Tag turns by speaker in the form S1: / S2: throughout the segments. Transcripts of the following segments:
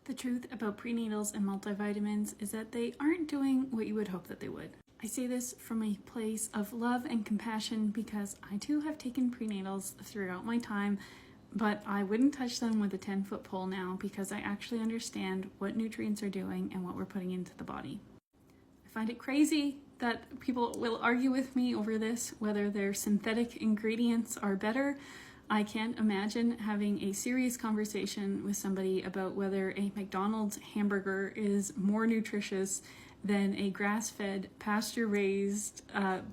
S1: The truth about prenatals and multivitamins is that they aren't doing what you would hope that they would. I say this from a place of love and compassion because I too have taken prenatals throughout my time, but I wouldn't touch them with a 10-foot pole now because I actually understand what nutrients are doing and what we're putting into the body. I find it crazy that people will argue with me over this, whether their synthetic ingredients are better. I can't imagine having a serious conversation with somebody about whether a McDonald's hamburger is more nutritious than a grass-fed, pasture-raised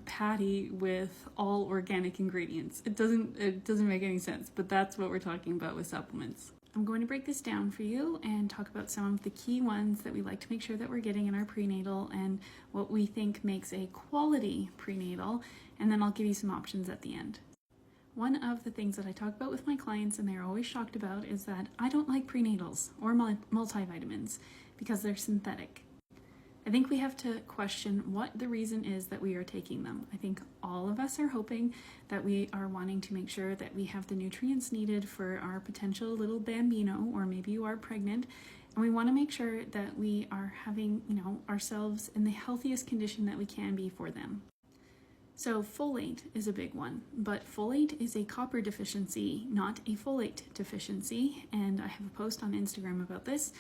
S1: patty with all organic ingredients. It doesn't make any sense, but that's what we're talking about with supplements. I'm going to break this down for you and talk about some of the key ones that we like to make sure that we're getting in our prenatal and what we think makes a quality prenatal, and then I'll give you some options at the end. One of the things that I talk about with my clients and they're always shocked about is that I don't like prenatals or multivitamins because they're synthetic. I think we have to question what the reason is that we are taking them. I think all of us are hoping that we are wanting to make sure that we have the nutrients needed for our potential little bambino, or maybe you are pregnant, and we want to make sure that we are having, ourselves in the healthiest condition that we can be for them. So folate is a big one, but folate is a copper deficiency, not a folate deficiency, and I have a post on Instagram about this.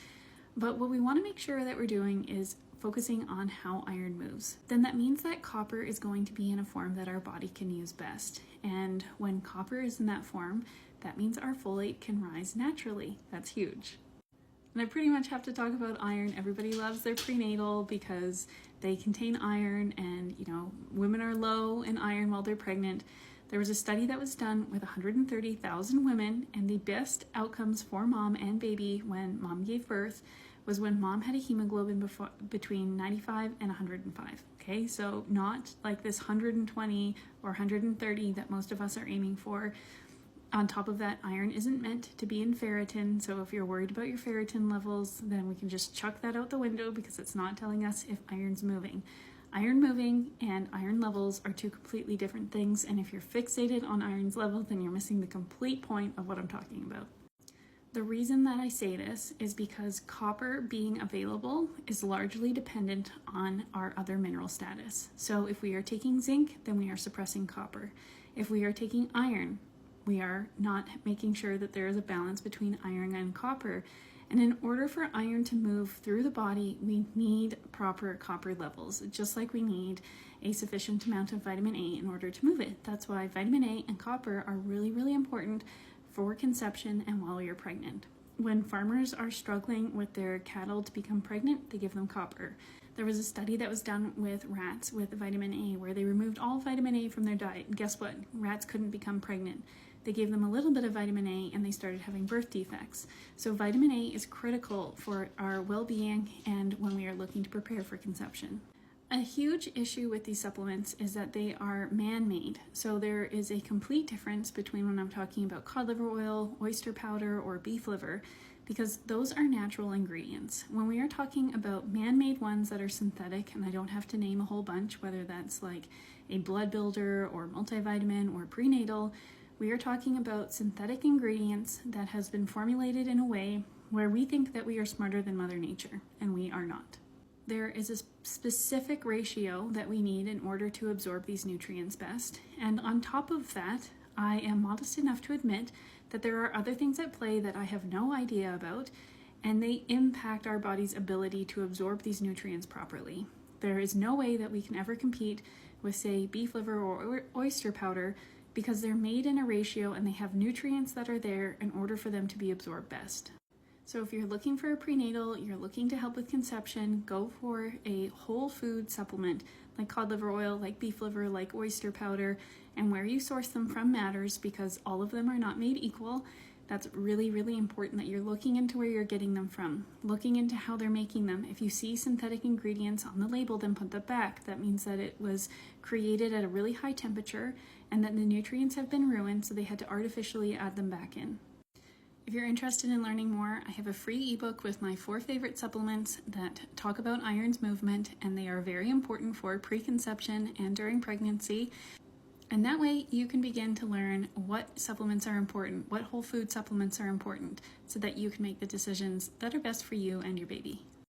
S1: But what we want to make sure that we're doing is focusing on how iron moves. Then that means that copper is going to be in a form that our body can use best. And when copper is in that form, that means our folate can rise naturally. That's huge. And I pretty much have to talk about iron. Everybody loves their prenatal because they contain iron, and women are low in iron while they're pregnant. There was a study that was done with 130,000 women, and the best outcomes for mom and baby when mom gave birth was when mom had a hemoglobin between 95 and 105. Okay, so not like this 120 or 130 that most of us are aiming for. On top of that, iron isn't meant to be in ferritin, so if you're worried about your ferritin levels, then we can just chuck that out the window because it's not telling us if iron's moving. Iron moving and iron levels are two completely different things, and if you're fixated on iron's level, then you're missing the complete point of what I'm talking about. The reason that I say this is because copper being available is largely dependent on our other mineral status. So if we are taking zinc, then we are suppressing copper. If we are taking iron, we are not making sure that there is a balance between iron and copper. And in order for iron to move through the body, we need proper copper levels, just like we need a sufficient amount of vitamin A in order to move it. That's why vitamin A and copper are really, really important for conception and while you're pregnant. When farmers are struggling with their cattle to become pregnant, they give them copper. There was a study that was done with rats with vitamin A where they removed all vitamin A from their diet. And guess what? Rats couldn't become pregnant. They gave them a little bit of vitamin A and they started having birth defects. So vitamin A is critical for our well-being and when we are looking to prepare for conception. A huge issue with these supplements is that they are man-made. So there is a complete difference between when I'm talking about cod liver oil, oyster powder, or beef liver, because those are natural ingredients. When we are talking about man-made ones that are synthetic, and I don't have to name a whole bunch, whether that's like a blood builder or multivitamin or prenatal, we are talking about synthetic ingredients that has been formulated in a way where we think that we are smarter than Mother Nature, and we are not. There is a specific ratio that we need in order to absorb these nutrients best. And on top of that, I am modest enough to admit that there are other things at play that I have no idea about, and they impact our body's ability to absorb these nutrients properly. There is no way that we can ever compete with, say, beef liver or oyster powder because they're made in a ratio and they have nutrients that are there in order for them to be absorbed best. So if you're looking for a prenatal, you're looking to help with conception, go for a whole food supplement like cod liver oil, like beef liver, like oyster powder, and where you source them from matters because all of them are not made equal. That's really, really important that you're looking into where you're getting them from, looking into how they're making them. If you see synthetic ingredients on the label, then put that back. That means that it was created at a really high temperature and that the nutrients have been ruined, so they had to artificially add them back in. If you're interested in learning more, I have a free ebook with my 4 favorite supplements that talk about iron's movement, and they are very important for preconception and during pregnancy. And that way you can begin to learn what supplements are important, what whole food supplements are important, so that you can make the decisions that are best for you and your baby.